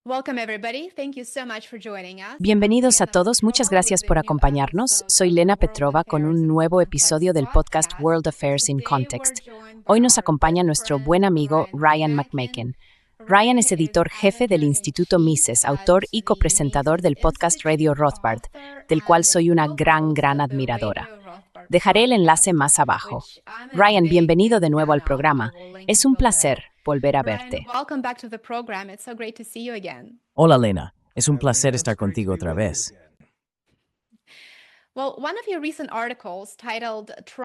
Welcome, everybody. Thank you so much for joining us. Bienvenidos a todos, muchas gracias por acompañarnos. Soy Lena Petrova con un nuevo episodio del podcast World Affairs in Context. Hoy nos acompaña nuestro buen amigo Ryan McMaken. Ryan es editor jefe del Instituto Mises, autor y copresentador del podcast Radio Rothbard, del cual soy una gran admiradora. Dejaré el enlace más abajo. Ryan, bienvenido de nuevo al programa. Es un placer volver a verte. Hola, Lena. Es un placer estar contigo otra vez.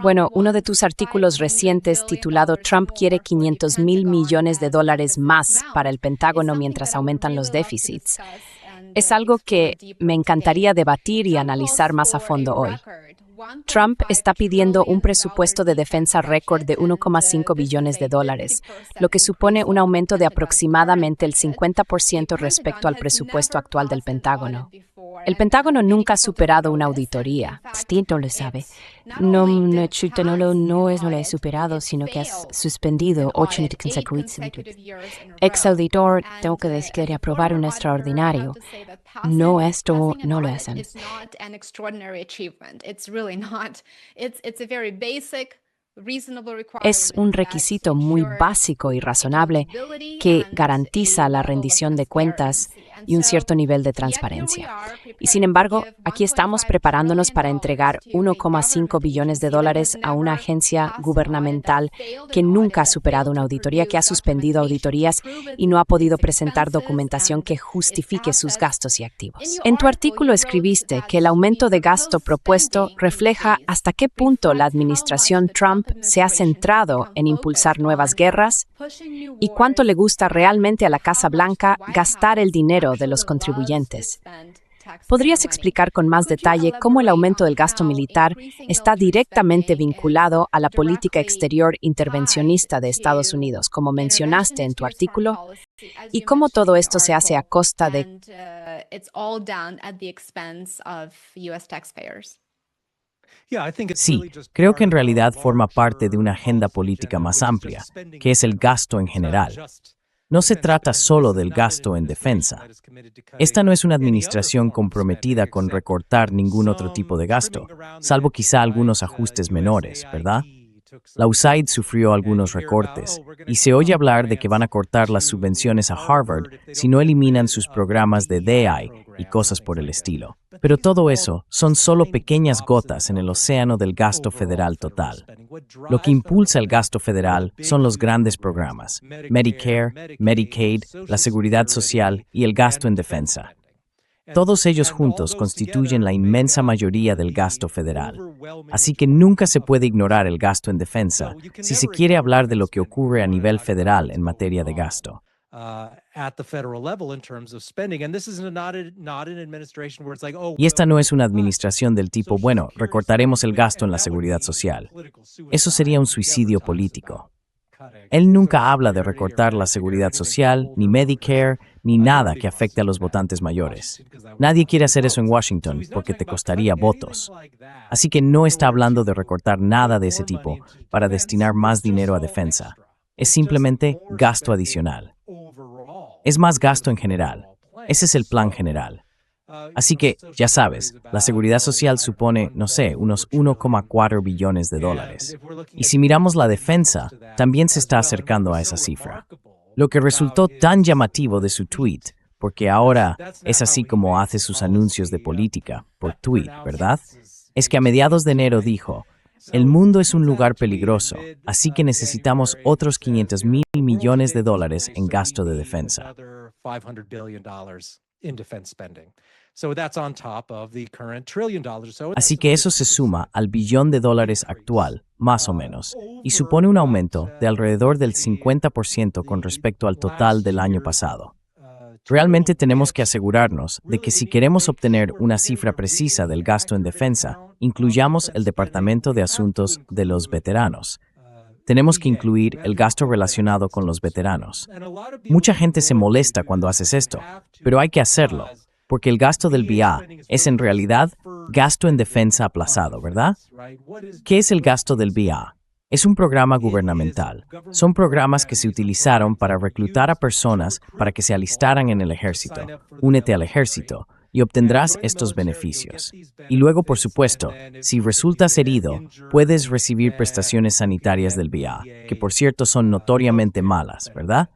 Bueno, uno de tus artículos recientes titulado Trump quiere $500 millones más para el Pentágono mientras aumentan los déficits. Es algo que me encantaría debatir y analizar más a fondo hoy. Trump está pidiendo un presupuesto de defensa récord de $1,5 billones, lo que supone un aumento de aproximadamente el 50% respecto al presupuesto actual del Pentágono. El Pentágono nunca ha superado una auditoría. Steve no lo sabe. No lo ha superado, sino que ha suspendido 8 consecutivos. Ex auditor, tengo que decir que aprobar un extraordinario. No, esto no lo hacen. Es un requisito muy básico y razonable que garantiza la rendición de cuentas y un cierto nivel de transparencia. Y sin embargo, aquí estamos preparándonos para entregar $1,5 billones a una agencia gubernamental que nunca ha superado una auditoría, que ha suspendido auditorías y no ha podido presentar documentación que justifique sus gastos y activos. En tu artículo escribiste que el aumento de gasto propuesto refleja hasta qué punto la administración Trump se ha centrado en impulsar nuevas guerras y cuánto le gusta realmente a la Casa Blanca gastar el dinero de los contribuyentes. ¿Podrías explicar con más detalle cómo el aumento del gasto militar está directamente vinculado a la política exterior intervencionista de Estados Unidos, como mencionaste en tu artículo, y cómo todo esto se hace a costa de... Sí, creo que en realidad forma parte de una agenda política más amplia, que es el gasto en general. No se trata solo del gasto en defensa. Esta no es una administración comprometida con recortar ningún otro tipo de gasto, salvo quizá algunos ajustes menores, ¿verdad? La USAID sufrió algunos recortes, y se oye hablar de que van a cortar las subvenciones a Harvard si no eliminan sus programas de DEI y cosas por el estilo. Pero todo eso son solo pequeñas gotas en el océano del gasto federal total. Lo que impulsa el gasto federal son los grandes programas: Medicare, Medicaid, la seguridad social y el gasto en defensa. Todos ellos juntos constituyen la inmensa mayoría del gasto federal. Así que nunca se puede ignorar el gasto en defensa si se quiere hablar de lo que ocurre a nivel federal en materia de gasto. Y esta no es una administración del tipo, bueno, recortaremos el gasto en la seguridad social. Eso sería un suicidio político. Él nunca habla de recortar la seguridad social, ni Medicare, ni nada que afecte a los votantes mayores. Nadie quiere hacer eso en Washington porque te costaría votos. Así que no está hablando de recortar nada de ese tipo para destinar más dinero a defensa. Es simplemente gasto adicional. Es más gasto en general. Ese es el plan general. Así que, ya sabes, la seguridad social supone, no sé, unos $1,4 billones. Y si miramos la defensa, también se está acercando a esa cifra. Lo que resultó tan llamativo de su tweet, porque ahora es así como hace sus anuncios de política, por tweet, ¿verdad? Es que a mediados de enero dijo: el mundo es un lugar peligroso, así que necesitamos otros $500 millones en gasto de defensa. Así que eso se suma al $1 billón actual, más o menos, y supone un aumento de alrededor del 50% con respecto al total del año pasado. Realmente tenemos que asegurarnos de que si queremos obtener una cifra precisa del gasto en defensa, incluyamos el Departamento de Asuntos de los Veteranos. Tenemos que incluir el gasto relacionado con los veteranos. Mucha gente se molesta cuando haces esto, pero hay que hacerlo, porque el gasto del BIA es en realidad gasto en defensa aplazado, ¿verdad? ¿Qué es el gasto del BIA? Es un programa gubernamental. Son programas que se utilizaron para reclutar a personas para que se alistaran en el ejército. Únete al ejército y obtendrás estos beneficios. Y luego, por supuesto, si resultas herido, puedes recibir prestaciones sanitarias del VA, que por cierto son notoriamente malas, ¿verdad?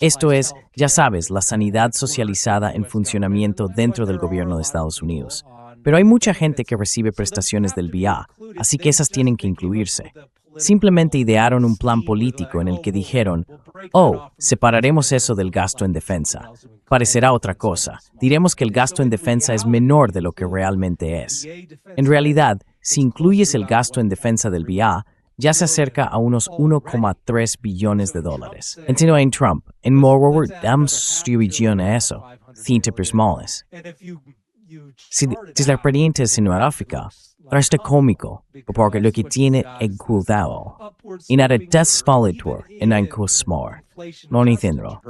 Esto es, ya sabes, la sanidad socializada en funcionamiento dentro del gobierno de Estados Unidos. Pero hay mucha gente que recibe prestaciones del VA, así que esas tienen que incluirse. Simplemente idearon un plan político en el que dijeron, separaremos eso del gasto en defensa. Parecerá otra cosa. Diremos que el gasto en defensa es menor de lo que realmente es. En realidad, si incluyes el gasto en defensa del VA, ya se acerca a unos 1,3 billones de dólares. Entiendo en Trump, en Morrower, damos distribución a eso, 30 personas. Si la experiencia cinematográfica, resta cómico, porque lo que tiene es cuidado. Y nada desvalidor en un cosmor. No entiendo.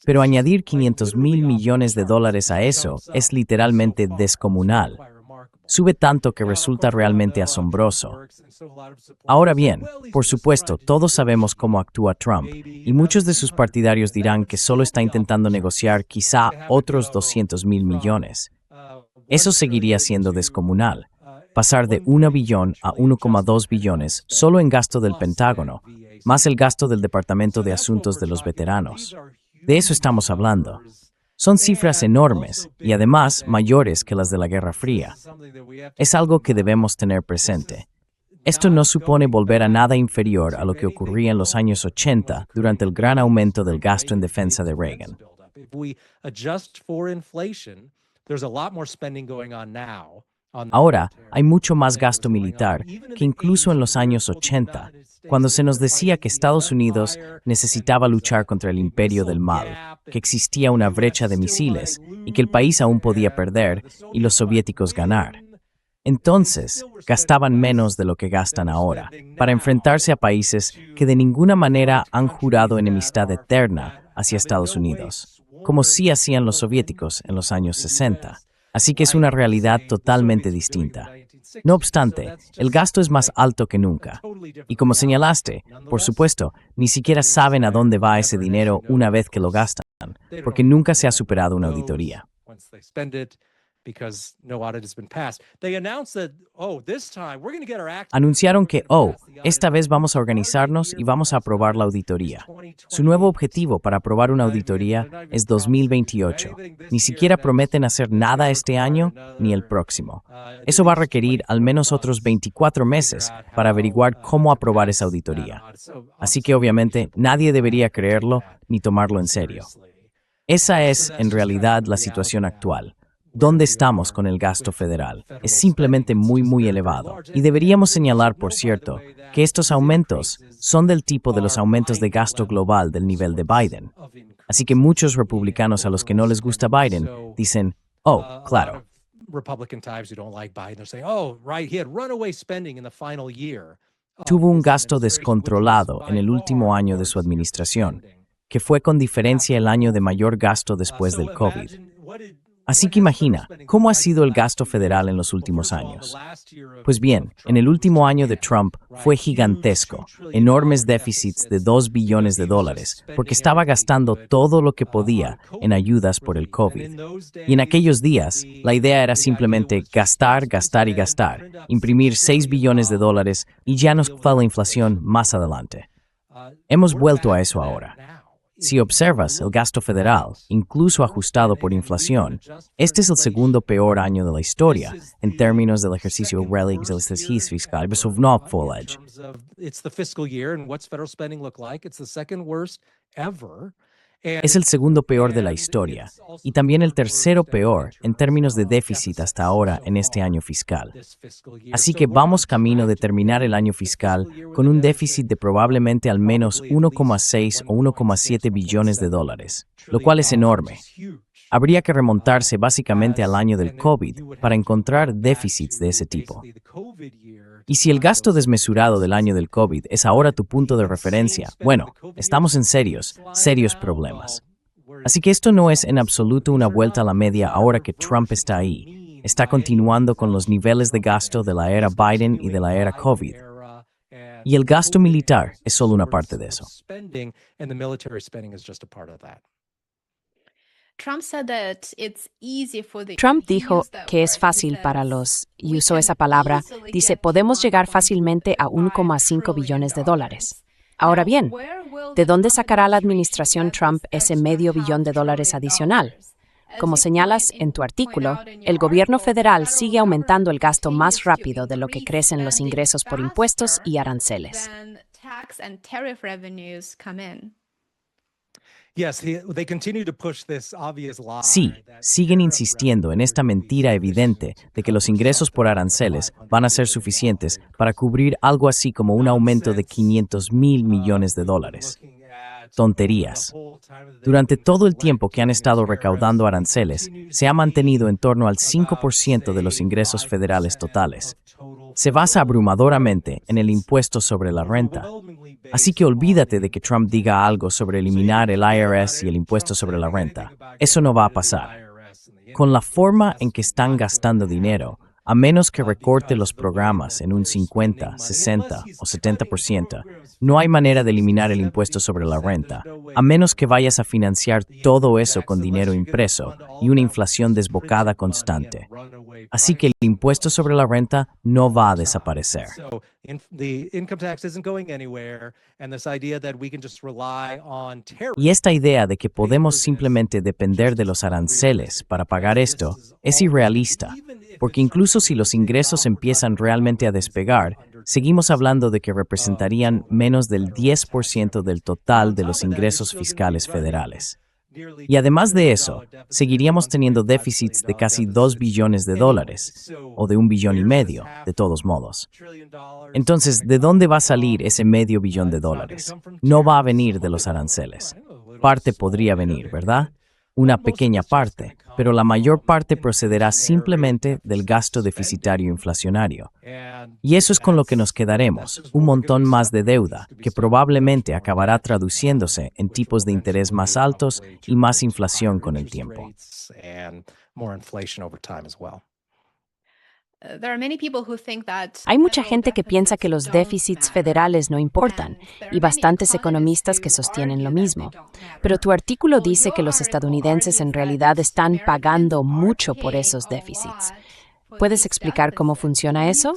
Pero añadir 500 mil millones de dólares a eso es literalmente descomunal. Sube tanto que resulta realmente asombroso. Ahora bien, por supuesto, todos sabemos cómo actúa Trump, y muchos de sus partidarios dirán que solo está intentando negociar quizá otros 200 mil millones. Eso seguiría siendo descomunal. Pasar de 1 billón a 1,2 billones solo en gasto del Pentágono, más el gasto del Departamento de Asuntos de los Veteranos. De eso estamos hablando. Son cifras enormes y además mayores que las de la Guerra Fría. Es algo que debemos tener presente. Esto no supone volver a nada inferior a lo que ocurría en los años 80 durante el gran aumento del gasto en defensa de Reagan. Ahora, hay mucho más gasto militar que incluso en los años 80, cuando se nos decía que Estados Unidos necesitaba luchar contra el imperio del mal, que existía una brecha de misiles y que el país aún podía perder y los soviéticos ganar. Entonces, gastaban menos de lo que gastan ahora, para enfrentarse a países que de ninguna manera han jurado enemistad eterna hacia Estados Unidos, como sí hacían los soviéticos en los años 60. Así que es una realidad totalmente distinta. No obstante, el gasto es más alto que nunca. Y como señalaste, por supuesto, ni siquiera saben a dónde va ese dinero una vez que lo gastan, porque nunca se ha superado una auditoría. Anunciaron que, esta vez vamos a organizarnos y vamos a aprobar la auditoría. Su nuevo objetivo para aprobar una auditoría es 2028. Ni siquiera prometen hacer nada este año ni el próximo. Eso va a requerir al menos otros 24 meses para averiguar cómo aprobar esa auditoría. Así que obviamente nadie debería creerlo ni tomarlo en serio. Esa es, en realidad, la situación actual. ¿Dónde estamos con el gasto federal? Es simplemente muy elevado. Y deberíamos señalar, por cierto, que estos aumentos son del tipo de los aumentos de gasto global del nivel de Biden. Así que muchos republicanos a los que no les gusta Biden dicen, claro. Tuvo un gasto descontrolado en el último año de su administración, que fue con diferencia el año de mayor gasto después del COVID. Así que imagina, ¿cómo ha sido el gasto federal en los últimos años? Pues bien, en el último año de Trump fue gigantesco, enormes déficits de 2 billones de dólares, porque estaba gastando todo lo que podía en ayudas por el COVID. Y en aquellos días, la idea era simplemente gastar, gastar y gastar, imprimir 6 billones de dólares y ya nos fue la inflación más adelante. Hemos vuelto a eso ahora. Si observas el gasto federal, incluso ajustado por inflación, este es el segundo peor año de la historia en términos del ejercicio real del ejercicio fiscal. Es el segundo peor de la historia y también el tercero peor en términos de déficit hasta ahora en este año fiscal. Así que vamos camino de terminar el año fiscal con un déficit de probablemente al menos 1,6 o 1,7 billones de dólares, lo cual es enorme. Habría que remontarse básicamente al año del COVID para encontrar déficits de ese tipo. Y si el gasto desmesurado del año del COVID es ahora tu punto de referencia, bueno, estamos en serios problemas. Así que esto no es en absoluto una vuelta a la media ahora que Trump está ahí. Está continuando con los niveles de gasto de la era Biden y de la era COVID. Y el gasto militar es solo una parte de eso. Trump dijo que es fácil para los, y usó esa palabra, dice, podemos llegar fácilmente a 1,5 billones de dólares. Ahora bien, ¿de dónde sacará la administración Trump ese medio billón de dólares adicional? Como señalas en tu artículo, el gobierno federal sigue aumentando el gasto más rápido de lo que crecen los ingresos por impuestos y aranceles. Sí, siguen insistiendo en esta mentira evidente de que los ingresos por aranceles van a ser suficientes para cubrir algo así como un aumento de 500,000 millones de dólares. Tonterías. Durante todo el tiempo que han estado recaudando aranceles, se ha mantenido en torno al 5% de los ingresos federales totales. Se basa abrumadoramente en el impuesto sobre la renta. Así que olvídate de que Trump diga algo sobre eliminar el IRS y el impuesto sobre la renta. Eso no va a pasar. Con la forma en que están gastando dinero, a menos que recorte los programas en un 50, 60 o 70%, no hay manera de eliminar el impuesto sobre la renta, a menos que vayas a financiar todo eso con dinero impreso y una inflación desbocada constante. Así que el impuesto sobre la renta no va a desaparecer. Y esta idea de que podemos simplemente depender de los aranceles para pagar esto es irrealista, porque incluso si los ingresos empiezan realmente a despegar, seguimos hablando de que representarían menos del 10% del total de los ingresos fiscales federales. Y además de eso, seguiríamos teniendo déficits de casi 2 billones de dólares, o de 1,5 billones, de todos modos. Entonces, ¿de dónde va a salir ese medio billón de dólares? No va a venir de los aranceles. Parte podría venir, ¿verdad? Una pequeña parte, pero la mayor parte procederá simplemente del gasto deficitario inflacionario. Y eso es con lo que nos quedaremos, un montón más de deuda, que probablemente acabará traduciéndose en tipos de interés más altos y más inflación con el tiempo. Hay mucha gente que piensa que los déficits federales no importan, y bastantes economistas que sostienen lo mismo. Pero tu artículo dice que los estadounidenses en realidad están pagando mucho por esos déficits. ¿Puedes explicar cómo funciona eso?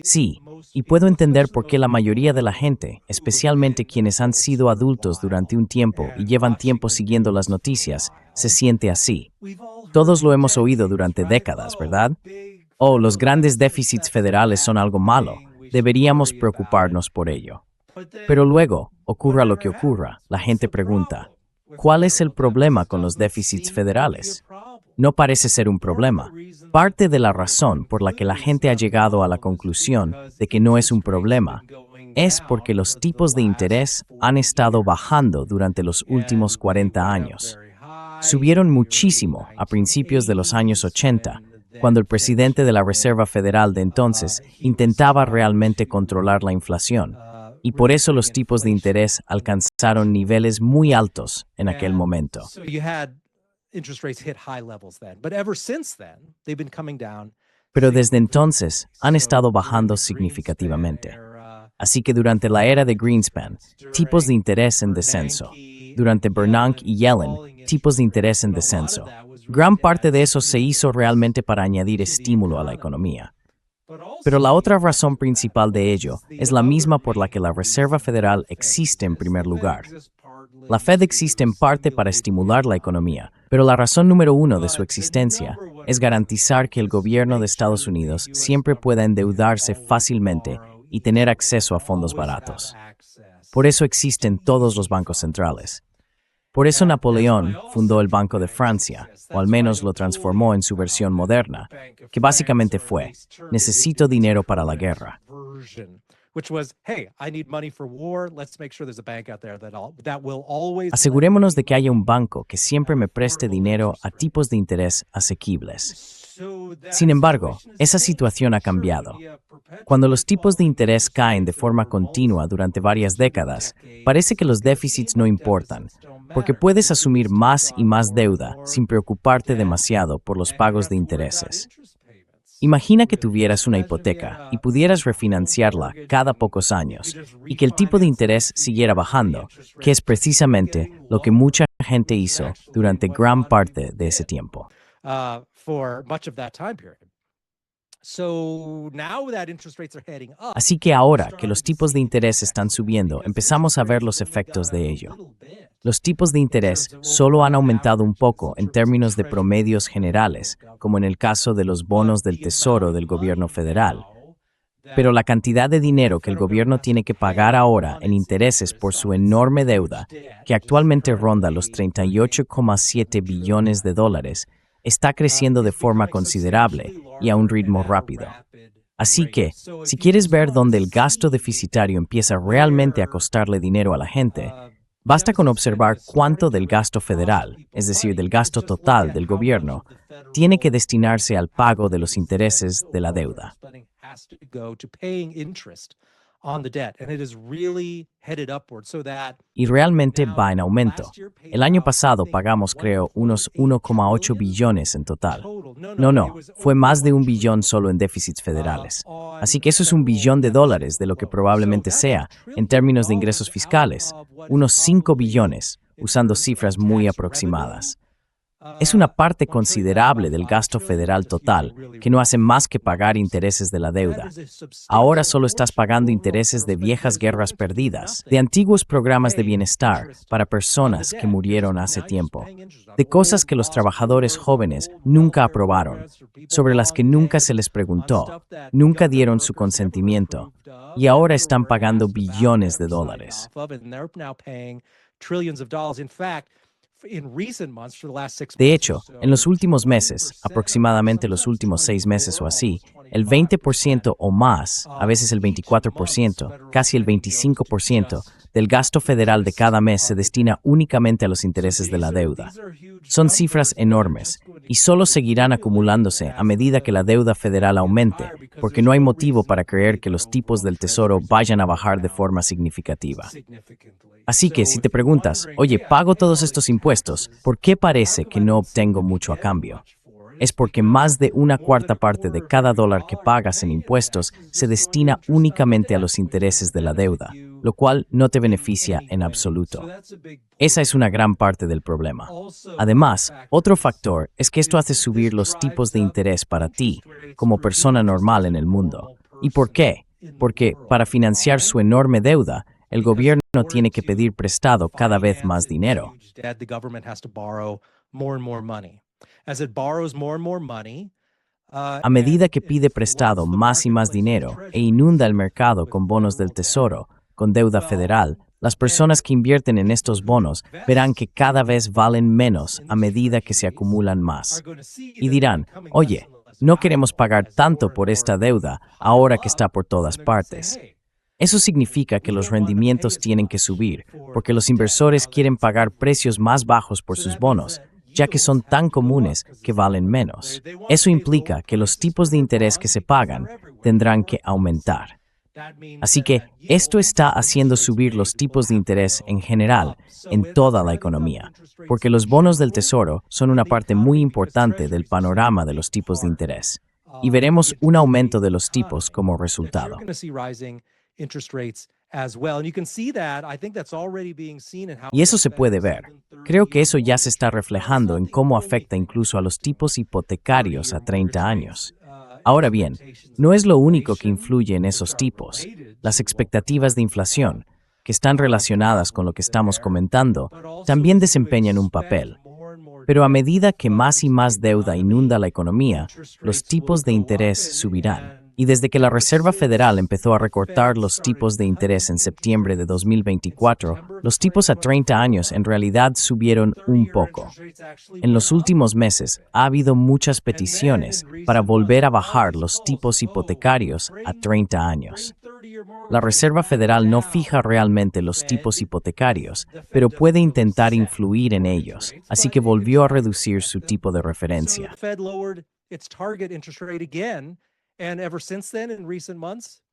Sí, y puedo entender por qué la mayoría de la gente, especialmente quienes han sido adultos durante un tiempo y llevan tiempo siguiendo las noticias, se siente así. Todos lo hemos oído durante décadas, ¿verdad? Oh, los grandes déficits federales son algo malo. Deberíamos preocuparnos por ello. Pero luego, ocurra lo que ocurra, la gente pregunta, ¿cuál es el problema con los déficits federales? No parece ser un problema. Parte de la razón por la que la gente ha llegado a la conclusión de que no es un problema es porque los tipos de interés han estado bajando durante los últimos 40 años. Subieron muchísimo a principios de los años 80, cuando el presidente de la Reserva Federal de entonces intentaba realmente controlar la inflación, y por eso los tipos de interés alcanzaron niveles muy altos en aquel momento. Pero desde entonces han estado bajando significativamente. Así que durante la era de Greenspan, tipos de interés en descenso. Durante Bernanke y Yellen, tipos de interés en descenso. Gran parte de eso se hizo realmente para añadir estímulo a la economía. Pero la otra razón principal de ello es la misma por la que la Reserva Federal existe en primer lugar. La Fed existe en parte para estimular la economía, pero la razón número uno de su existencia es garantizar que el gobierno de Estados Unidos siempre pueda endeudarse fácilmente y tener acceso a fondos baratos. Por eso existen todos los bancos centrales. Por eso Napoleón fundó el Banco de Francia, o al menos lo transformó en su versión moderna, que básicamente fue, necesito dinero para la guerra. Asegurémonos de que haya un banco que siempre me preste dinero a tipos de interés asequibles. Sin embargo, esa situación ha cambiado. Cuando los tipos de interés caen de forma continua durante varias décadas, parece que los déficits no importan, porque puedes asumir más y más deuda sin preocuparte demasiado por los pagos de intereses. Imagina que tuvieras una hipoteca y pudieras refinanciarla cada pocos años y que el tipo de interés siguiera bajando, que es precisamente lo que mucha gente hizo durante gran parte de ese tiempo. Así que ahora que los tipos de interés están subiendo, empezamos a ver los efectos de ello. Los tipos de interés solo han aumentado un poco en términos de promedios generales, como en el caso de los bonos del Tesoro del gobierno federal. Pero la cantidad de dinero que el gobierno tiene que pagar ahora en intereses por su enorme deuda, que actualmente ronda los 38,7 billones de dólares, está creciendo de forma considerable y a un ritmo rápido. Así que, si quieres ver dónde el gasto deficitario empieza realmente a costarle dinero a la gente, basta con observar cuánto del gasto federal, es decir, del gasto total del gobierno, tiene que destinarse al pago de los intereses de la deuda. Y realmente va en aumento. El año pasado pagamos, creo, unos 1,8 billones en total. No, fue más de 1 billón solo en déficits federales. Así que eso es $1 billón de lo que probablemente sea, en términos de ingresos fiscales, unos 5 billones, usando cifras muy aproximadas. Es una parte considerable del gasto federal total, que no hace más que pagar intereses de la deuda. Ahora solo estás pagando intereses de viejas guerras perdidas, de antiguos programas de bienestar para personas que murieron hace tiempo, de cosas que los trabajadores jóvenes nunca aprobaron, sobre las que nunca se les preguntó, nunca dieron su consentimiento, y ahora están pagando billones de dólares. De hecho, en los últimos meses, aproximadamente los últimos 6 meses o así, el 20% o más, a veces el 24%, casi el 25% del gasto federal de cada mes se destina únicamente a los intereses de la deuda. Son cifras enormes y solo seguirán acumulándose a medida que la deuda federal aumente, porque no hay motivo para creer que los tipos del Tesoro vayan a bajar de forma significativa. Así que si te preguntas, oye, pago todos estos impuestos, ¿por qué parece que no obtengo mucho a cambio? Es porque más de 1/4 parte de cada dólar que pagas en impuestos se destina únicamente a los intereses de la deuda, lo cual no te beneficia en absoluto. Esa es una gran parte del problema. Además, otro factor es que esto hace subir los tipos de interés para ti, como persona normal en el mundo. ¿Y por qué? Porque para financiar su enorme deuda, el gobierno tiene que pedir prestado cada vez más dinero. A medida que pide prestado más y más dinero e inunda el mercado con bonos del Tesoro, con deuda federal, las personas que invierten en estos bonos verán que cada vez valen menos a medida que se acumulan más. Y dirán, oye, no queremos pagar tanto por esta deuda ahora que está por todas partes. Eso significa que los rendimientos tienen que subir, porque los inversores quieren pagar precios más bajos por sus bonos, ya que son tan comunes que valen menos. Eso implica que los tipos de interés que se pagan tendrán que aumentar. Así que esto está haciendo subir los tipos de interés en general en toda la economía, porque los bonos del Tesoro son una parte muy importante del panorama de los tipos de interés, y veremos un aumento de los tipos como resultado. Y eso se puede ver. Creo que eso ya se está reflejando en cómo afecta incluso a los tipos hipotecarios a 30 años. Ahora bien, no es lo único que influye en esos tipos. Las expectativas de inflación, que están relacionadas con lo que estamos comentando, también desempeñan un papel. Pero a medida que más y más deuda inunda la economía, los tipos de interés subirán. Y desde que la Reserva Federal empezó a recortar los tipos de interés en septiembre de 2024, los tipos a 30 años en realidad subieron un poco. En los últimos meses ha habido muchas peticiones para volver a bajar los tipos hipotecarios a 30 años. La Reserva Federal no fija realmente los tipos hipotecarios, pero puede intentar influir en ellos, así que volvió a reducir su tipo de referencia.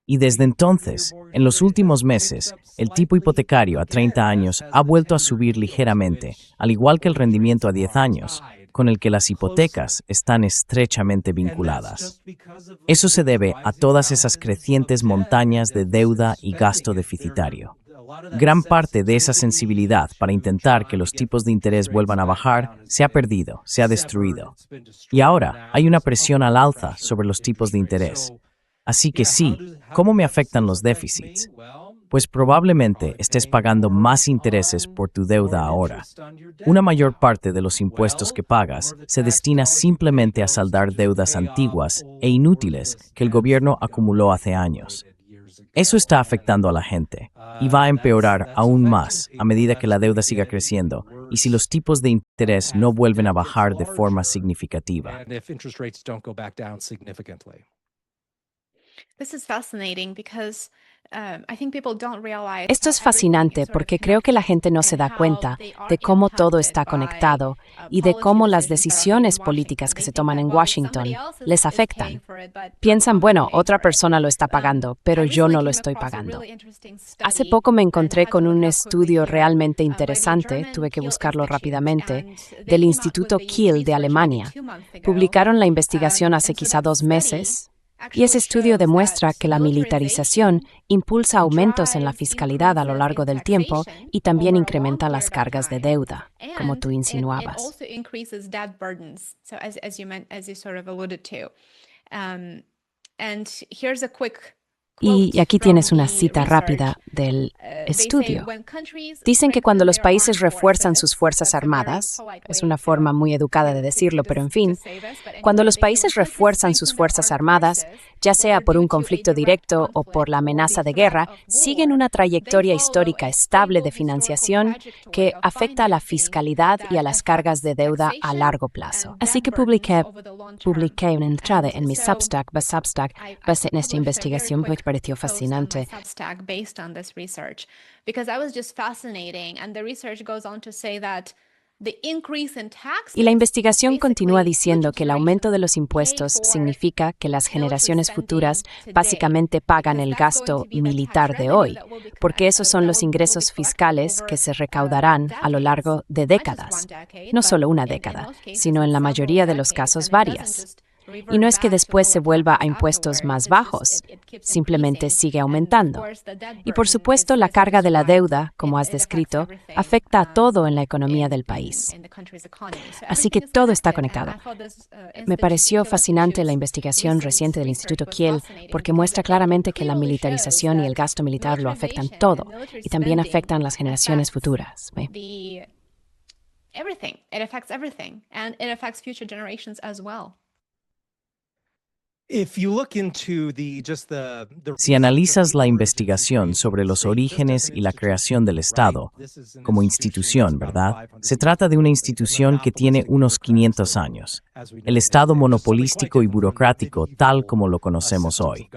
Y desde entonces, en los últimos meses, el tipo hipotecario a 30 años ha vuelto a subir ligeramente, al igual que el rendimiento a 10 años, con el que las hipotecas están estrechamente vinculadas. Eso se debe a todas esas crecientes montañas de deuda y gasto deficitario. Gran parte de esa sensibilidad para intentar que los tipos de interés vuelvan a bajar se ha perdido, se ha destruido. Y ahora hay una presión al alza sobre los tipos de interés. Así que sí, ¿cómo me afectan los déficits? Pues probablemente estés pagando más intereses por tu deuda ahora. Una mayor parte de los impuestos que pagas se destina simplemente a saldar deudas antiguas e inútiles que el gobierno acumuló hace años. Eso está afectando a la gente y va a empeorar aún más a medida que la deuda siga creciendo y si los tipos de interés no vuelven a bajar de forma significativa. Esto es fascinante porque creo que la gente no se da cuenta de cómo todo está conectado y de cómo las decisiones políticas que se toman en Washington les afectan. Piensan, bueno, otra persona lo está pagando, pero yo no lo estoy pagando. Hace poco me encontré con un estudio realmente interesante, tuve que buscarlo rápidamente, del Instituto Kiel de Alemania. Publicaron la investigación hace quizá 2 meses. Y ese estudio demuestra que la militarización impulsa aumentos en la fiscalidad a lo largo del tiempo y también incrementa las cargas de deuda, como tú insinuabas. Y aquí tienes una cita rápida del estudio. Dicen que cuando los países refuerzan sus fuerzas armadas, es una forma muy educada de decirlo, pero en fin, cuando los países refuerzan sus fuerzas armadas, ya sea por un conflicto directo o por la amenaza de guerra, siguen una trayectoria histórica estable de financiación que afecta a la fiscalidad y a las cargas de deuda a largo plazo. Así que publiqué una entrada en mi Substack basada en esta investigación, porque pareció fascinante. Y la investigación continúa diciendo que el aumento de los impuestos significa que las generaciones futuras básicamente pagan el gasto militar de hoy, porque esos son los ingresos fiscales que se recaudarán a lo largo de décadas. No solo una década, sino en la mayoría de los casos varias. Y no es que después se vuelva a impuestos más bajos, simplemente sigue aumentando. Y por supuesto, la carga de la deuda, como has descrito, afecta a todo en la economía del país. Así que todo está conectado. Me pareció fascinante la investigación reciente del Instituto Kiel porque muestra claramente que la militarización y el gasto militar lo afectan todo y también afectan las generaciones futuras. Everything. It affects everything, and it affects future generations as well. Si analizas la investigación sobre los orígenes y la creación del Estado como institución, ¿verdad? Se trata de una institución que tiene unos 500 años. El Estado monopolístico y burocrático tal como lo conocemos hoy.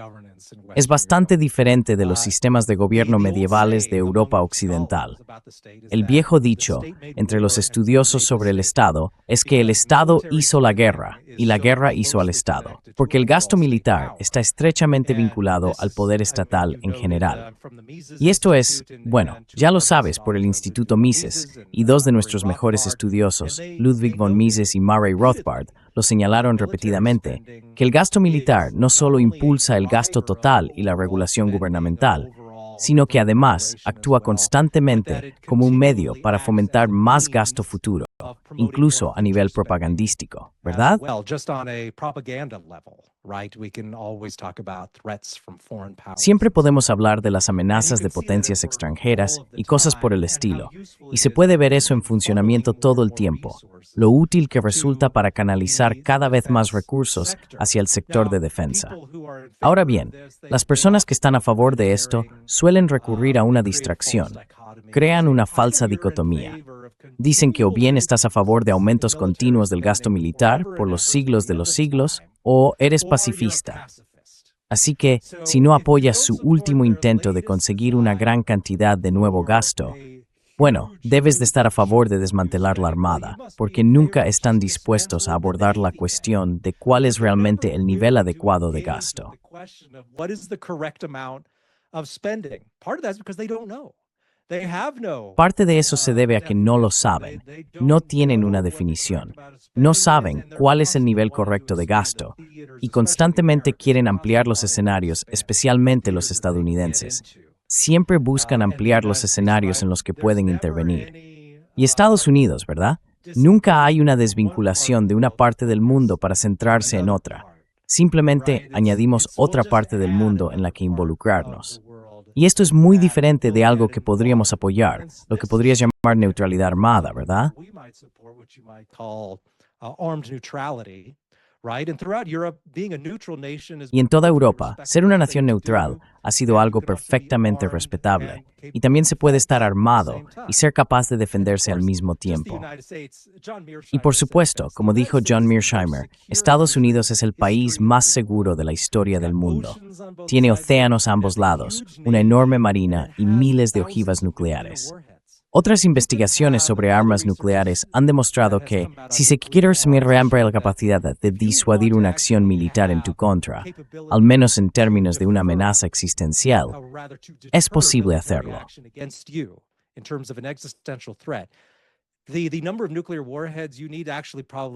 Es bastante diferente de los sistemas de gobierno medievales de Europa Occidental. El viejo dicho entre los estudiosos sobre el Estado es que el Estado hizo la guerra y la guerra hizo al Estado, porque el gasto militar está estrechamente vinculado al poder estatal en general. Y esto es, bueno, ya lo sabes por el Instituto Mises, y 2 de nuestros mejores estudiosos, Ludwig von Mises y Murray Rothbard, lo señalaron repetidamente, que el gasto militar no solo impulsa el gasto total y la regulación gubernamental, sino que además actúa constantemente como un medio para fomentar más gasto futuro, incluso a nivel propagandístico, ¿verdad? Siempre podemos hablar de las amenazas de potencias extranjeras y cosas por el estilo, y se puede ver eso en funcionamiento todo el tiempo, lo útil que resulta para canalizar cada vez más recursos hacia el sector de defensa. Ahora bien, las personas que están a favor de esto suelen recurrir a una distracción. Crean una falsa dicotomía. Dicen que o bien estás a favor de aumentos continuos del gasto militar por los siglos de los siglos, o eres pacifista. Así que, si no apoyas su último intento de conseguir una gran cantidad de nuevo gasto, Bueno, debes de estar a favor de desmantelar la Armada, porque nunca están dispuestos a abordar la cuestión de cuál es realmente el nivel adecuado de gasto. Parte de eso se debe a que no lo saben, no tienen una definición, no saben cuál es el nivel correcto de gasto y constantemente quieren ampliar los escenarios, especialmente los estadounidenses. Siempre buscan ampliar los escenarios en los que pueden intervenir. Y Estados Unidos, ¿verdad? Nunca hay una desvinculación de una parte del mundo para centrarse en otra. Simplemente añadimos otra parte del mundo en la que involucrarnos. Y esto es muy diferente de algo que podríamos apoyar, lo que podrías llamar neutralidad armada, ¿verdad? Y en toda Europa, ser una nación neutral ha sido algo perfectamente respetable. Y también se puede estar armado y ser capaz de defenderse al mismo tiempo. Y por supuesto, como dijo John Mearsheimer, Estados Unidos es el país más seguro de la historia del mundo. Tiene océanos a ambos lados, una enorme marina y miles de ojivas nucleares. Otras investigaciones sobre armas nucleares han demostrado que, si se quiere asumir realmente la capacidad de disuadir una acción militar en tu contra, al menos en términos de una amenaza existencial, es posible hacerlo.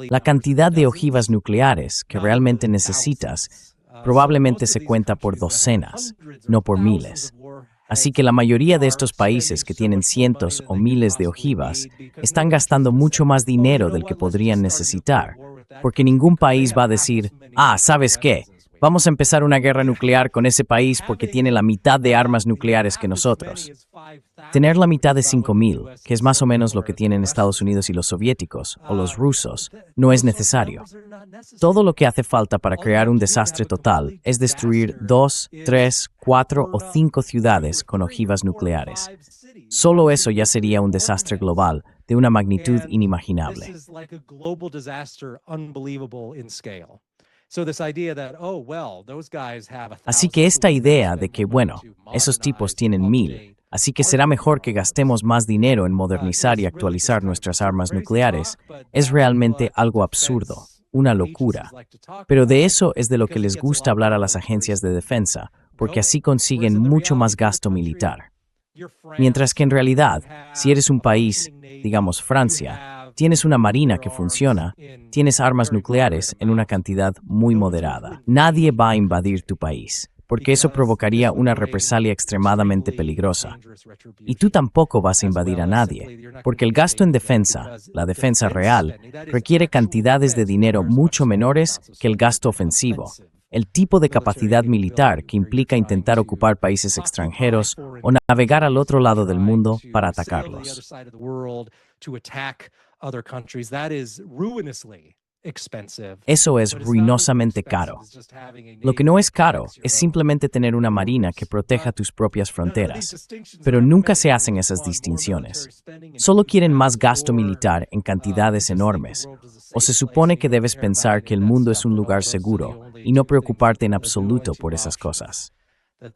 La cantidad de ojivas nucleares que realmente necesitas probablemente se cuenta por docenas, no por miles. Así que la mayoría de estos países que tienen cientos o miles de ojivas están gastando mucho más dinero del que podrían necesitar, porque ningún país va a decir, ¿sabes qué? Vamos a empezar una guerra nuclear con ese país porque tiene la mitad de armas nucleares que nosotros. Tener la mitad de 5,000, que es más o menos lo que tienen Estados Unidos y los soviéticos, o los rusos, no es necesario. Todo lo que hace falta para crear un desastre total es destruir 2, 3, 4 o 5 ciudades con ojivas nucleares. Solo eso ya sería un desastre global de una magnitud inimaginable. Así que esta idea de que, esos tipos tienen 1,000, así que será mejor que gastemos más dinero en modernizar y actualizar nuestras armas nucleares, es realmente algo absurdo, una locura. Pero de eso es de lo que les gusta hablar a las agencias de defensa, porque así consiguen mucho más gasto militar. Mientras que en realidad, si eres un país, digamos Francia, tienes una marina que funciona, tienes armas nucleares en una cantidad muy moderada. Nadie va a invadir tu país, porque eso provocaría una represalia extremadamente peligrosa. Y tú tampoco vas a invadir a nadie, porque el gasto en defensa, la defensa real, requiere cantidades de dinero mucho menores que el gasto ofensivo, el tipo de capacidad militar que implica intentar ocupar países extranjeros o navegar al otro lado del mundo para atacarlos. Eso es ruinosamente caro. Lo que no es caro es simplemente tener una marina que proteja tus propias fronteras, pero nunca se hacen esas distinciones. Solo quieren más gasto militar en cantidades enormes, o se supone que debes pensar que el mundo es un lugar seguro y no preocuparte en absoluto por esas cosas.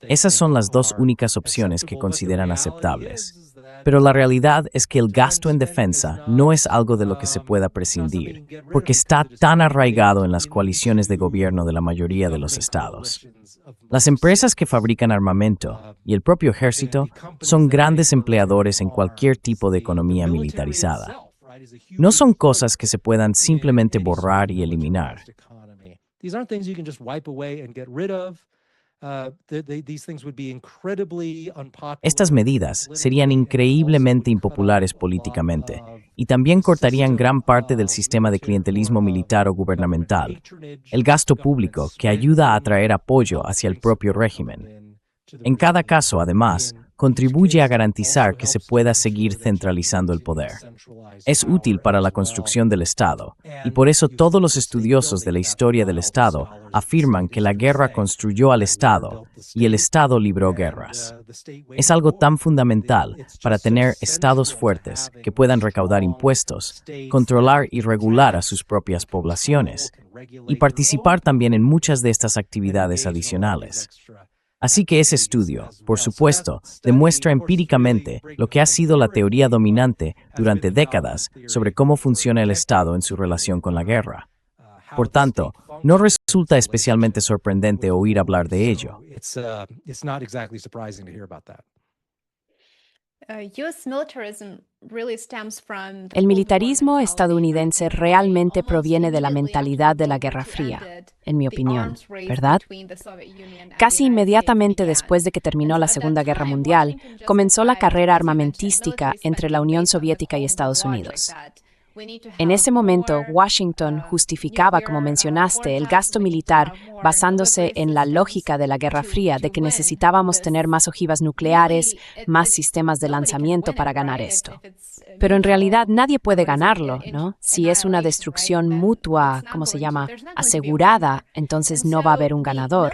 Esas son las dos únicas opciones que consideran aceptables. Pero la realidad es que el gasto en defensa no es algo de lo que se pueda prescindir, porque está tan arraigado en las coaliciones de gobierno de la mayoría de los estados. Las empresas que fabrican armamento y el propio ejército son grandes empleadores en cualquier tipo de economía militarizada. No son cosas que se puedan simplemente borrar y eliminar. Estas medidas serían increíblemente impopulares políticamente y también cortarían gran parte del sistema de clientelismo militar o gubernamental, el gasto público que ayuda a atraer apoyo hacia el propio régimen. En cada caso, además, contribuye a garantizar que se pueda seguir centralizando el poder. Es útil para la construcción del Estado, y por eso todos los estudiosos de la historia del Estado afirman que la guerra construyó al Estado y el Estado libró guerras. Es algo tan fundamental para tener estados fuertes que puedan recaudar impuestos, controlar y regular a sus propias poblaciones, y participar también en muchas de estas actividades adicionales. Así que ese estudio, por supuesto, demuestra empíricamente lo que ha sido la teoría dominante durante décadas sobre cómo funciona el Estado en su relación con la guerra. Por tanto, no resulta especialmente sorprendente oír hablar de ello. El militarismo estadounidense realmente proviene de la mentalidad de la Guerra Fría, en mi opinión, ¿verdad? Casi inmediatamente después de que terminó la Segunda Guerra Mundial, comenzó la carrera armamentística entre la Unión Soviética y Estados Unidos. En ese momento, Washington justificaba, como mencionaste, el gasto militar basándose en la lógica de la Guerra Fría, de que necesitábamos tener más ojivas nucleares, más sistemas de lanzamiento para ganar esto. Pero en realidad nadie puede ganarlo, ¿no? Si es una destrucción mutua, ¿cómo se llama?, asegurada, entonces no va a haber un ganador.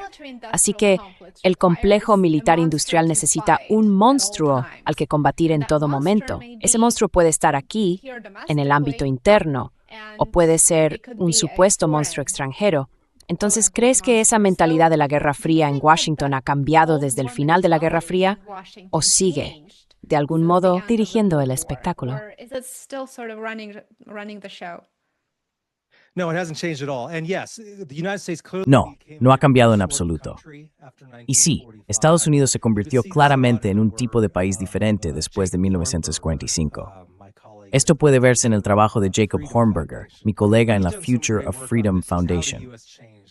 Así que el complejo militar industrial necesita un monstruo al que combatir en todo momento. Ese monstruo puede estar aquí, en el ámbito interno, o puede ser un supuesto monstruo extranjero. Entonces, ¿crees que esa mentalidad de la Guerra Fría en Washington ha cambiado desde el final de la Guerra Fría o sigue, de algún modo, dirigiendo el espectáculo? No, no ha cambiado en absoluto. Y sí, Estados Unidos se convirtió claramente en un tipo de país diferente después de 1945. Esto puede verse en el trabajo de Jacob Hornberger, mi colega en la Future of Freedom Foundation.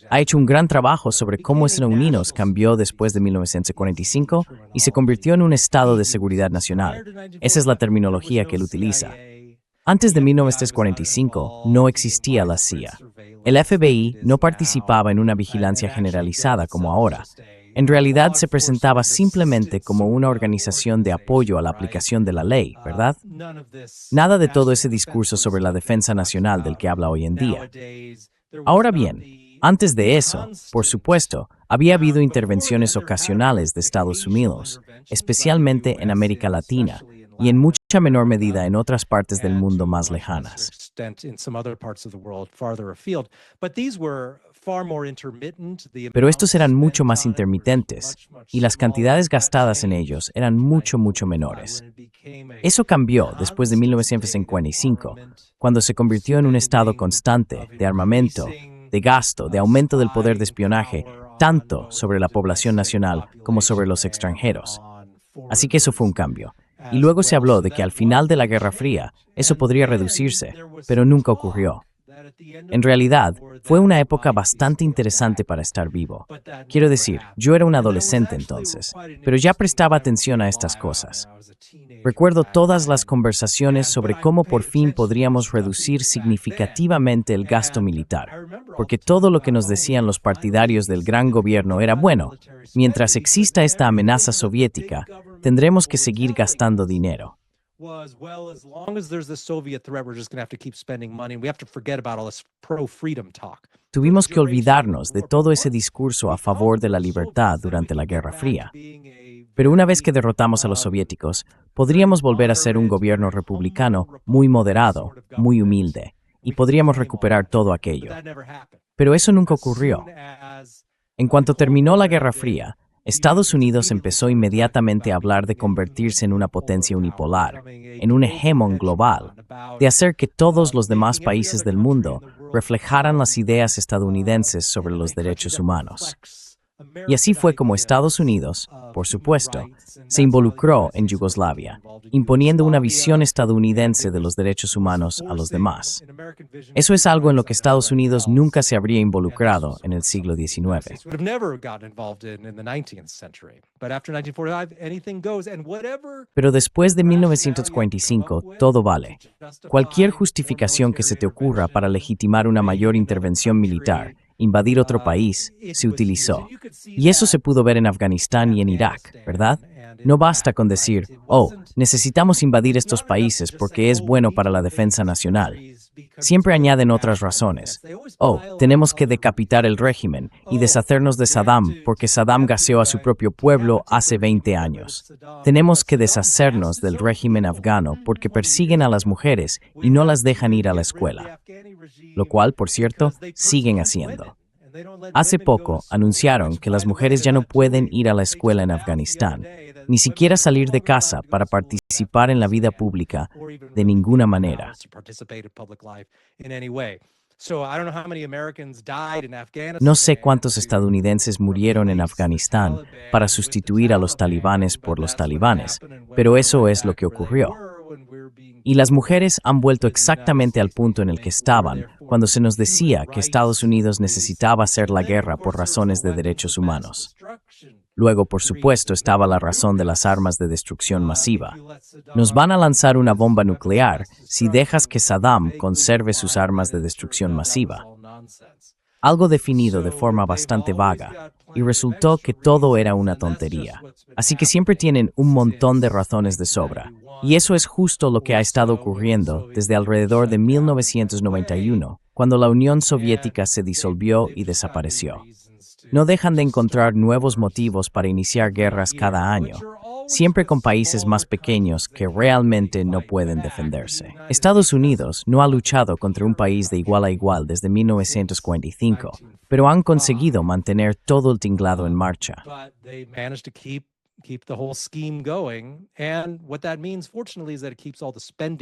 Ha hecho un gran trabajo sobre cómo Estados Unidos cambió después de 1945 y se convirtió en un estado de seguridad nacional. Esa es la terminología que él utiliza. Antes de 1945 no existía la CIA. El FBI no participaba en una vigilancia generalizada como ahora. En realidad se presentaba simplemente como una organización de apoyo a la aplicación de la ley, ¿verdad? Nada de todo ese discurso sobre la defensa nacional del que habla hoy en día. Ahora bien, antes de eso, por supuesto, había habido intervenciones ocasionales de Estados Unidos, especialmente en América Latina, y en mucha menor medida en otras partes del mundo más lejanas. Pero estos eran mucho más intermitentes, y las cantidades gastadas en ellos eran mucho menores. Eso cambió después de 1955, cuando se convirtió en un estado constante de armamento, de gasto, de aumento del poder de espionaje, tanto sobre la población nacional como sobre los extranjeros. Así que eso fue un cambio. Y luego se habló de que al final de la Guerra Fría eso podría reducirse, pero nunca ocurrió. En realidad, fue una época bastante interesante para estar vivo. Quiero decir, yo era un adolescente entonces, pero ya prestaba atención a estas cosas. Recuerdo todas las conversaciones sobre cómo por fin podríamos reducir significativamente el gasto militar, porque todo lo que nos decían los partidarios del gran gobierno era, bueno, mientras exista esta amenaza soviética, tendremos que seguir gastando dinero. Tuvimos que olvidarnos de todo ese discurso a favor de la libertad durante la Guerra Fría. Pero una vez que derrotamos a los soviéticos, podríamos volver a ser un gobierno republicano muy moderado, muy humilde, y podríamos recuperar todo aquello. Pero eso nunca ocurrió. En cuanto terminó la Guerra Fría, Estados Unidos empezó inmediatamente a hablar de convertirse en una potencia unipolar, en un hegemón global, de hacer que todos los demás países del mundo reflejaran las ideas estadounidenses sobre los derechos humanos. Y así fue como Estados Unidos, por supuesto, se involucró en Yugoslavia, imponiendo una visión estadounidense de los derechos humanos a los demás. Eso es algo en lo que Estados Unidos nunca se habría involucrado en el siglo XIX. Pero después de 1945, todo vale. Cualquier justificación que se te ocurra para legitimar una mayor intervención militar, invadir otro país, se utilizó. Y eso se pudo ver en Afganistán y en Irak, ¿verdad? No basta con decir, oh, necesitamos invadir estos países porque es bueno para la defensa nacional. Siempre añaden otras razones. Oh, tenemos que decapitar el régimen y deshacernos de Saddam porque Saddam gaseó a su propio pueblo hace 20 años. Tenemos que deshacernos del régimen afgano porque persiguen a las mujeres y no las dejan ir a la escuela. Lo cual, por cierto, siguen haciendo. Hace poco anunciaron que las mujeres ya no pueden ir a la escuela en Afganistán, ni siquiera salir de casa para participar en la vida pública de ninguna manera. No sé cuántos estadounidenses murieron en Afganistán para sustituir a los talibanes por los talibanes, pero eso es lo que ocurrió. Y las mujeres han vuelto exactamente al punto en el que estaban cuando se nos decía que Estados Unidos necesitaba hacer la guerra por razones de derechos humanos. Luego, por supuesto, estaba la razón de las armas de destrucción masiva. Nos van a lanzar una bomba nuclear si dejas que Saddam conserve sus armas de destrucción masiva. Algo definido de forma bastante vaga, y resultó que todo era una tontería. Así que siempre tienen un montón de razones de sobra. Y eso es justo lo que ha estado ocurriendo desde alrededor de 1991, cuando la Unión Soviética se disolvió y desapareció. No dejan de encontrar nuevos motivos para iniciar guerras cada año, siempre con países más pequeños que realmente no pueden defenderse. Estados Unidos no ha luchado contra un país de igual a igual desde 1945, pero han conseguido mantener todo el tinglado en marcha.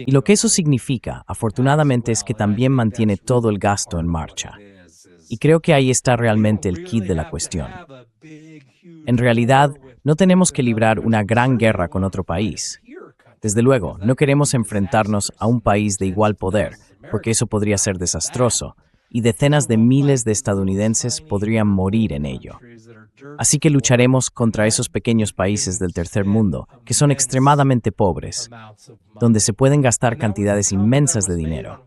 Y lo que eso significa, afortunadamente, es que también mantiene todo el gasto en marcha. Y creo que ahí está realmente el quid de la cuestión. En realidad, no tenemos que librar una gran guerra con otro país. Desde luego, no queremos enfrentarnos a un país de igual poder, porque eso podría ser desastroso, y decenas de miles de estadounidenses podrían morir en ello. Así que lucharemos contra esos pequeños países del tercer mundo, que son extremadamente pobres, donde se pueden gastar cantidades inmensas de dinero.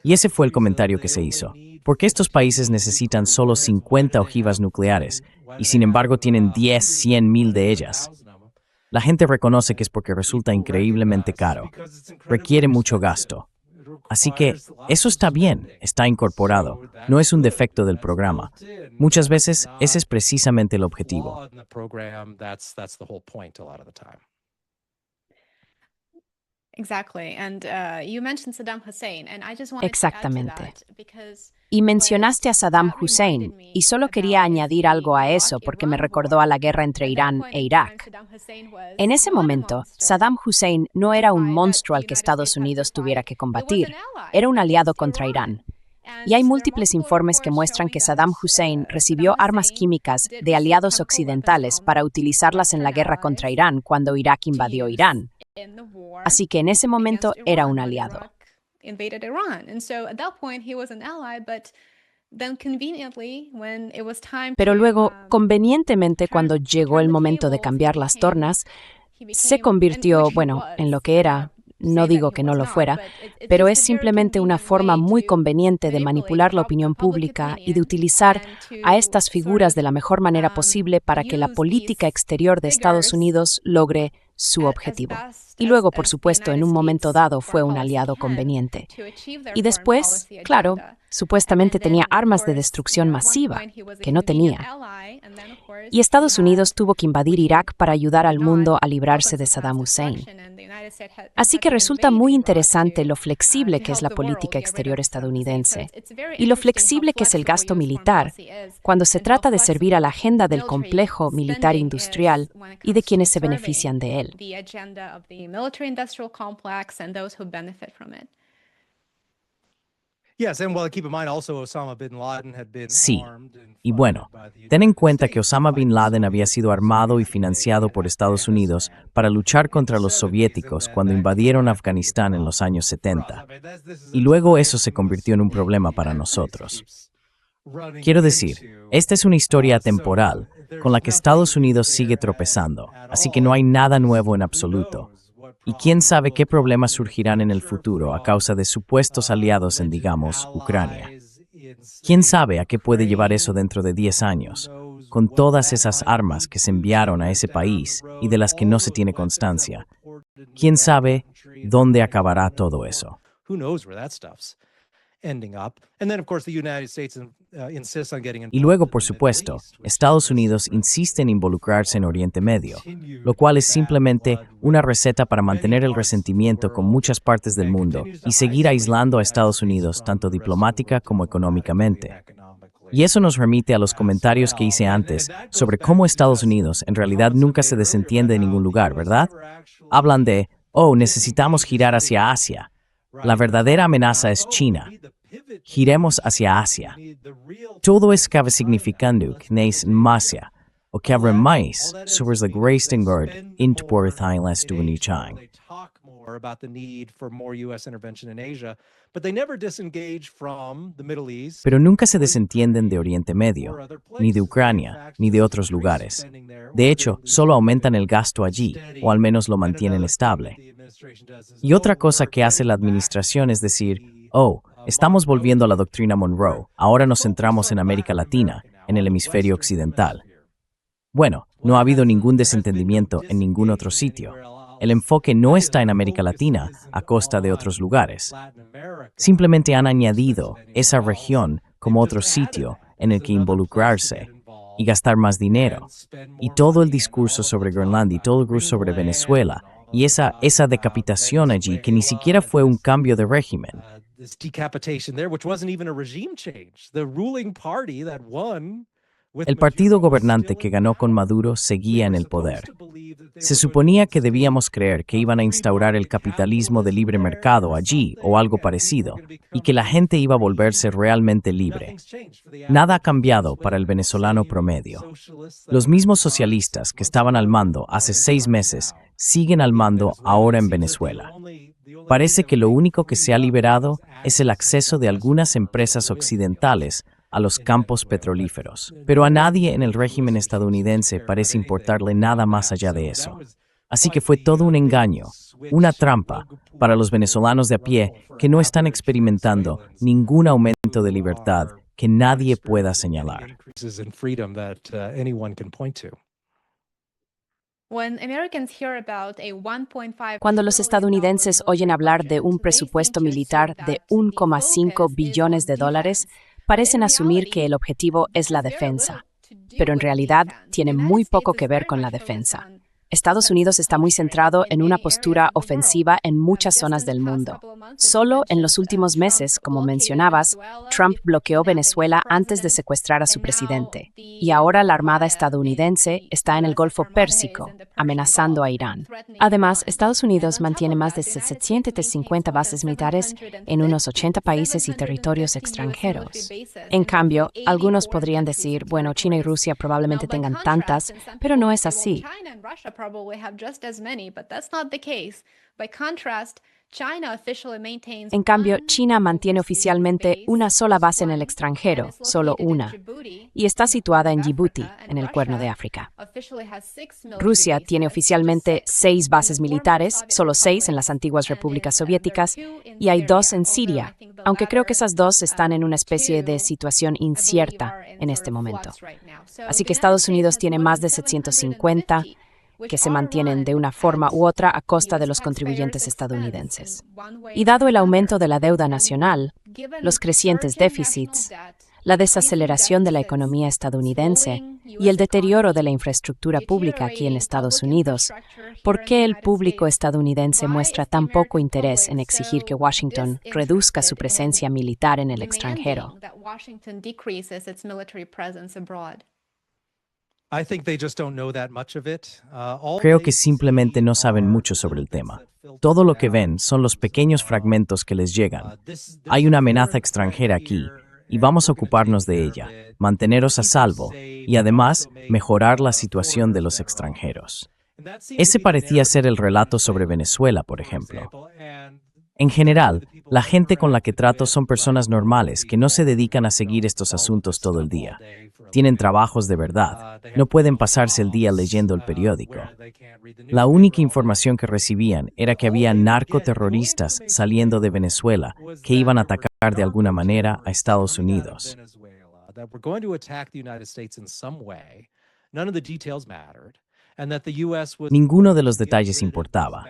Y ese fue el comentario que se hizo. ¿Por qué estos países necesitan solo 50 ojivas nucleares y sin embargo tienen 10, 100,000 de ellas? La gente reconoce que es porque resulta increíblemente caro. Requiere mucho gasto. Así que eso está bien, está incorporado. No es un defecto del programa. Muchas veces ese es precisamente el objetivo. Exactamente. Y mencionaste a Saddam Hussein, y solo quería añadir algo a eso porque me recordó a la guerra entre Irán e Irak. En ese momento, Saddam Hussein no era un monstruo al que Estados Unidos tuviera que combatir, era un aliado contra Irán. Y hay múltiples informes que muestran que Saddam Hussein recibió armas químicas de aliados occidentales para utilizarlas en la guerra contra Irán cuando Irak invadió Irán. Así que en ese momento era un aliado. Pero luego, convenientemente, cuando llegó el momento de cambiar las tornas, se convirtió, en lo que era. No digo que no lo fuera, pero es simplemente una forma muy conveniente de manipular la opinión pública y de utilizar a estas figuras de la mejor manera posible para que la política exterior de Estados Unidos logre su objetivo. Y luego, por supuesto, en un momento dado fue un aliado conveniente. Y después, claro, supuestamente tenía armas de destrucción masiva, que no tenía. Y Estados Unidos tuvo que invadir Irak para ayudar al mundo a librarse de Saddam Hussein. Así que resulta muy interesante lo flexible que es la política exterior estadounidense y lo flexible que es el gasto militar cuando se trata de servir a la agenda del complejo militar industrial y de quienes se benefician de él. Sí, y bueno, ten en cuenta que Osama Bin Laden había sido armado y financiado por Estados Unidos para luchar contra los soviéticos cuando invadieron Afganistán en los años 70. Y luego eso se convirtió en un problema para nosotros. Quiero decir, esta es una historia temporal con la que Estados Unidos sigue tropezando, así que no hay nada nuevo en absoluto. Y quién sabe qué problemas surgirán en el futuro a causa de supuestos aliados en, digamos, Ucrania. ¿Quién sabe a qué puede llevar eso dentro de 10 años, con todas esas armas que se enviaron a ese país y de las que no se tiene constancia? ¿Quién sabe dónde acabará todo eso? Y luego, por supuesto, Estados Unidos insiste en involucrarse en Oriente Medio, lo cual es simplemente una receta para mantener el resentimiento con muchas partes del mundo y seguir aislando a Estados Unidos tanto diplomática como económicamente. Y eso nos remite a los comentarios que hice antes sobre cómo Estados Unidos en realidad nunca se desentiende de ningún lugar, ¿verdad? Hablan de, necesitamos girar hacia Asia. La verdadera amenaza es China. Giremos hacia Asia. Todo es que significando que neis Masia, o que habrá más sobre la greatest guard into Porthain las Dunichang. About the need for more U.S. intervention in Asia, but they never disengage from the Middle East. Pero nunca se desentienden de Oriente Medio, ni de Ucrania, ni de otros lugares. De hecho, solo aumentan el gasto allí, o al menos lo mantienen estable. Y otra cosa que hace la administración es decir, estamos volviendo a la doctrina Monroe, ahora nos centramos en América Latina, en el hemisferio occidental. Bueno, no ha habido ningún desentendimiento en ningún otro sitio. El enfoque no está en América Latina a costa de otros lugares. Simplemente han añadido esa región como otro sitio en el que involucrarse y gastar más dinero. Y todo el discurso sobre Groenlandia y todo el discurso sobre Venezuela y esa decapitación allí que ni siquiera fue un cambio de régimen. El partido gobernante que ganó con Maduro seguía en el poder. Se suponía que debíamos creer que iban a instaurar el capitalismo de libre mercado allí o algo parecido, y que la gente iba a volverse realmente libre. Nada ha cambiado para el venezolano promedio. Los mismos socialistas que estaban al mando hace 6 meses siguen al mando ahora en Venezuela. Parece que lo único que se ha liberado es el acceso de algunas empresas occidentales a los campos petrolíferos, pero a nadie en el régimen estadounidense parece importarle nada más allá de eso. Así que fue todo un engaño, una trampa para los venezolanos de a pie que no están experimentando ningún aumento de libertad que nadie pueda señalar. Cuando los estadounidenses oyen hablar de un presupuesto militar de $1,5 billones, parecen asumir que el objetivo es la defensa, pero en realidad tiene muy poco que ver con la defensa. Estados Unidos está muy centrado en una postura ofensiva en muchas zonas del mundo. Solo en los últimos meses, como mencionabas, Trump bloqueó Venezuela antes de secuestrar a su presidente. Y ahora la Armada estadounidense está en el Golfo Pérsico, amenazando a Irán. Además, Estados Unidos mantiene más de 750 bases militares en unos 80 países y territorios extranjeros. En cambio, algunos podrían decir, bueno, China y Rusia probablemente tengan tantas, pero no es así. En cambio, China mantiene oficialmente una sola base en el extranjero, solo una, y está situada en Djibouti, en el Cuerno de África. Rusia tiene oficialmente 6 bases militares, solo 6 en las antiguas repúblicas soviéticas, y hay 2 en Siria, aunque creo que esas 2 están en una especie de situación incierta en este momento. Así que Estados Unidos tiene más de 750 que se mantienen de una forma u otra a costa de los contribuyentes estadounidenses. Y dado el aumento de la deuda nacional, los crecientes déficits, la desaceleración de la economía estadounidense y el deterioro de la infraestructura pública aquí en Estados Unidos, ¿por qué el público estadounidense muestra tan poco interés en exigir que Washington reduzca su presencia militar en el extranjero? Creo que simplemente no saben mucho sobre el tema. Todo lo que ven son los pequeños fragmentos que les llegan. Hay una amenaza extranjera aquí, y vamos a ocuparnos de ella, manteneros a salvo, y además mejorar la situación de los extranjeros. Ese parecía ser el relato sobre Venezuela, por ejemplo. En general, la gente con la que trato son personas normales que no se dedican a seguir estos asuntos todo el día. Tienen trabajos de verdad, no pueden pasarse el día leyendo el periódico. La única información que recibían era que había narcoterroristas saliendo de Venezuela que iban a atacar de alguna manera a Estados Unidos. Ninguno de los detalles importaba.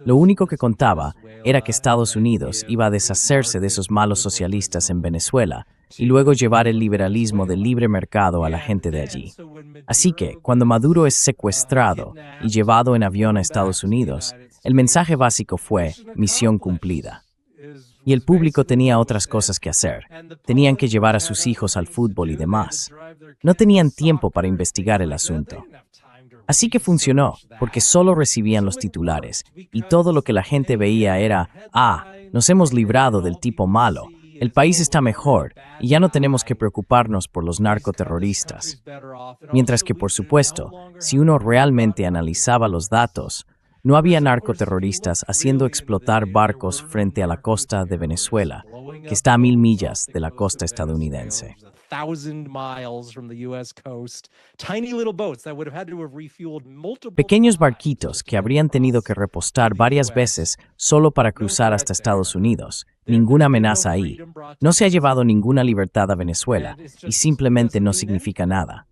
Lo único que contaba era que Estados Unidos iba a deshacerse de esos malos socialistas en Venezuela y luego llevar el liberalismo del libre mercado a la gente de allí. Así que, cuando Maduro es secuestrado y llevado en avión a Estados Unidos, el mensaje básico fue misión cumplida. Y el público tenía otras cosas que hacer. Tenían que llevar a sus hijos al fútbol y demás. No tenían tiempo para investigar el asunto. Así que funcionó, porque solo recibían los titulares, y todo lo que la gente veía era, nos hemos librado del tipo malo, el país está mejor, y ya no tenemos que preocuparnos por los narcoterroristas. Mientras que, por supuesto, si uno realmente analizaba los datos, no había narcoterroristas haciendo explotar barcos frente a la costa de Venezuela, que está a 1000 millas de la costa estadounidense. Pequeños barquitos que habrían tenido que repostar varias veces solo para cruzar hasta Estados Unidos. Ninguna amenaza ahí. No se ha llevado ninguna libertad a Venezuela y simplemente no significa nada.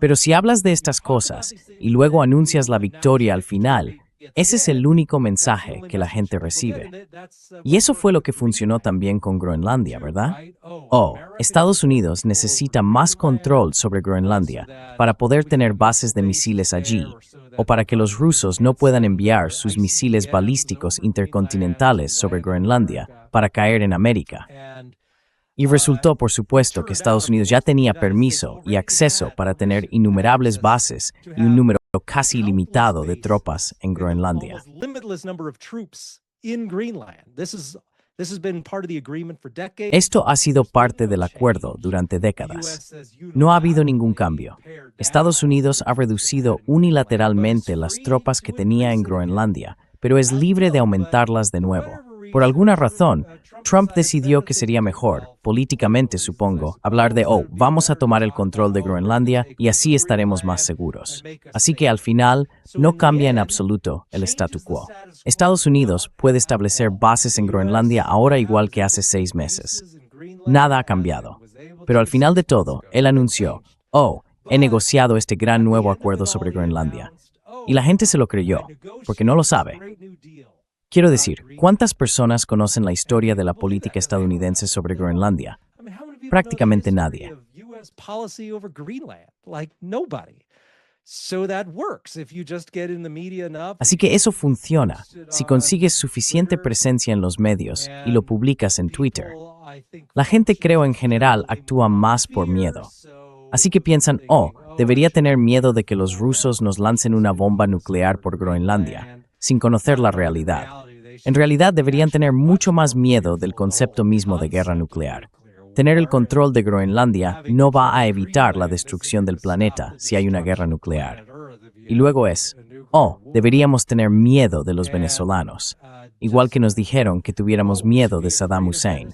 Pero si hablas de estas cosas y luego anuncias la victoria al final, ese es el único mensaje que la gente recibe. Y eso fue lo que funcionó también con Groenlandia, ¿verdad? Estados Unidos necesita más control sobre Groenlandia para poder tener bases de misiles allí, o para que los rusos no puedan enviar sus misiles balísticos intercontinentales sobre Groenlandia para caer en América. Y resultó, por supuesto, que Estados Unidos ya tenía permiso y acceso para tener innumerables bases y un número casi ilimitado de tropas en Groenlandia. Esto ha sido parte del acuerdo durante décadas. No ha habido ningún cambio. Estados Unidos ha reducido unilateralmente las tropas que tenía en Groenlandia, pero es libre de aumentarlas de nuevo. Por alguna razón, Trump decidió que sería mejor, políticamente supongo, hablar de, vamos a tomar el control de Groenlandia y así estaremos más seguros. Así que al final, no cambia en absoluto el statu quo. Estados Unidos puede establecer bases en Groenlandia ahora igual que hace 6 meses. Nada ha cambiado. Pero al final de todo, él anunció, he negociado este gran nuevo acuerdo sobre Groenlandia. Y la gente se lo creyó, porque no lo sabe. Quiero decir, ¿cuántas personas conocen la historia de la política estadounidense sobre Groenlandia? Prácticamente nadie. Así que eso funciona si consigues suficiente presencia en los medios y lo publicas en Twitter. La gente, creo en general, actúa más por miedo. Así que piensan, debería tener miedo de que los rusos nos lancen una bomba nuclear por Groenlandia, sin conocer la realidad. En realidad deberían tener mucho más miedo del concepto mismo de guerra nuclear. Tener el control de Groenlandia no va a evitar la destrucción del planeta si hay una guerra nuclear. Y luego deberíamos tener miedo de los venezolanos, igual que nos dijeron que tuviéramos miedo de Saddam Hussein.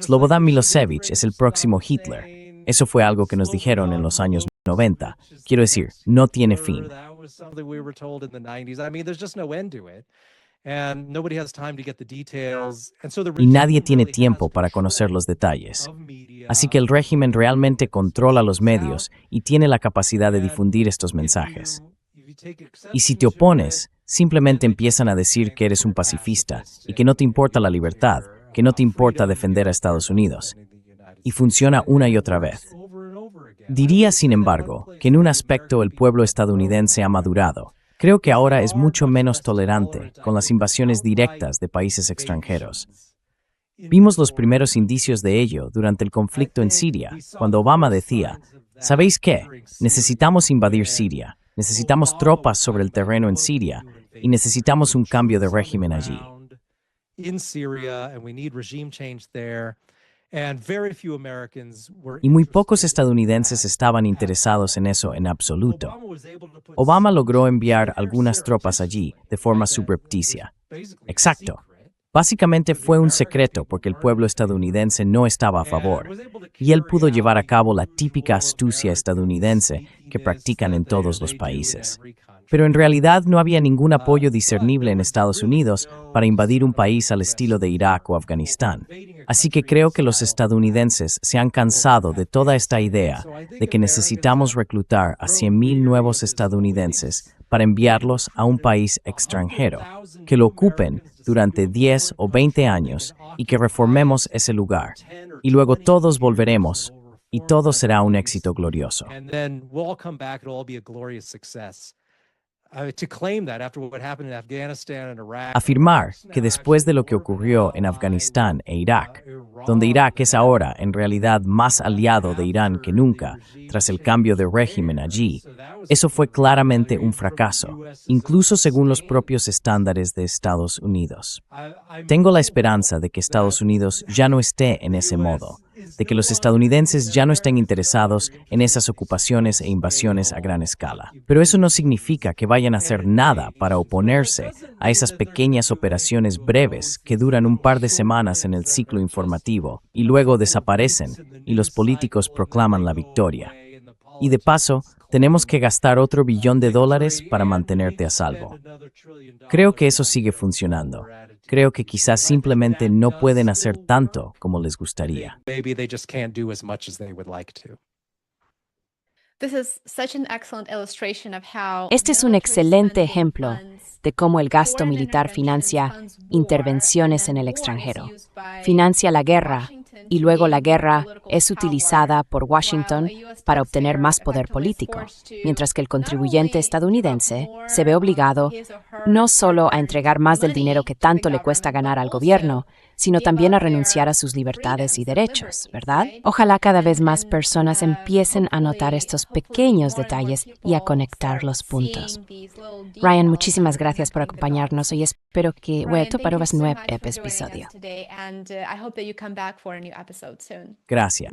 Slobodan Milosevic es el próximo Hitler. Eso fue algo que nos dijeron en los años 90. Quiero decir, no tiene fin. Y nadie tiene tiempo para conocer los detalles. Así que el régimen realmente controla los medios y tiene la capacidad de difundir estos mensajes. Y si te opones, simplemente empiezan a decir que eres un pacifista y que no te importa la libertad, que no te importa defender a Estados Unidos. Y funciona una y otra vez. Diría, sin embargo, que en un aspecto el pueblo estadounidense ha madurado. Creo que ahora es mucho menos tolerante con las invasiones directas de países extranjeros. Vimos los primeros indicios de ello durante el conflicto en Siria, cuando Obama decía, ¿sabéis qué? Necesitamos invadir Siria, necesitamos tropas sobre el terreno en Siria y necesitamos un cambio de régimen allí. Y muy pocos estadounidenses estaban interesados en eso en absoluto. Obama logró enviar algunas tropas allí de forma subrepticia. Exacto. Básicamente fue un secreto porque el pueblo estadounidense no estaba a favor, y él pudo llevar a cabo la típica astucia estadounidense que practican en todos los países. Pero en realidad no había ningún apoyo discernible en Estados Unidos para invadir un país al estilo de Irak o Afganistán. Así que creo que los estadounidenses se han cansado de toda esta idea de que necesitamos reclutar a 100,000 nuevos estadounidenses para enviarlos a un país extranjero, que lo ocupen durante 10 o 20 años y que reformemos ese lugar. Y luego todos volveremos y todo será un éxito glorioso. To claim that after what happened in Afghanistan and Iraq. Afirmar que después de lo que ocurrió en Afganistán e Irak, donde Irak es ahora en realidad más aliado de Irán que nunca tras el cambio de régimen allí, eso fue claramente un fracaso, incluso según los propios estándares de Estados Unidos. Tengo la esperanza de que Estados Unidos ya no esté en ese modo, de que los estadounidenses ya no estén interesados en esas ocupaciones e invasiones a gran escala. Pero eso no significa que vayan a hacer nada para oponerse a esas pequeñas operaciones breves que duran un par de semanas en el ciclo informativo y luego desaparecen y los políticos proclaman la victoria. Y de paso, tenemos que gastar otro $1 billón para mantenerte a salvo. Creo que eso sigue funcionando. Creo que quizás simplemente no pueden hacer tanto como les gustaría. Maybe they just can't do as much as they would like to. Este es un excelente ejemplo de cómo el gasto militar financia intervenciones en el extranjero, financia la guerra y luego la guerra es utilizada por Washington para obtener más poder político, mientras que el contribuyente estadounidense se ve obligado no solo a entregar más del dinero que tanto le cuesta ganar al gobierno, sino también a renunciar a sus libertades y derechos, ¿verdad? Ojalá cada vez más personas empiecen a notar estos pequeños detalles y a conectar los puntos. Ryan, muchísimas gracias por acompañarnos hoy. Espero que vuelto para un nuevo episodio. Gracias.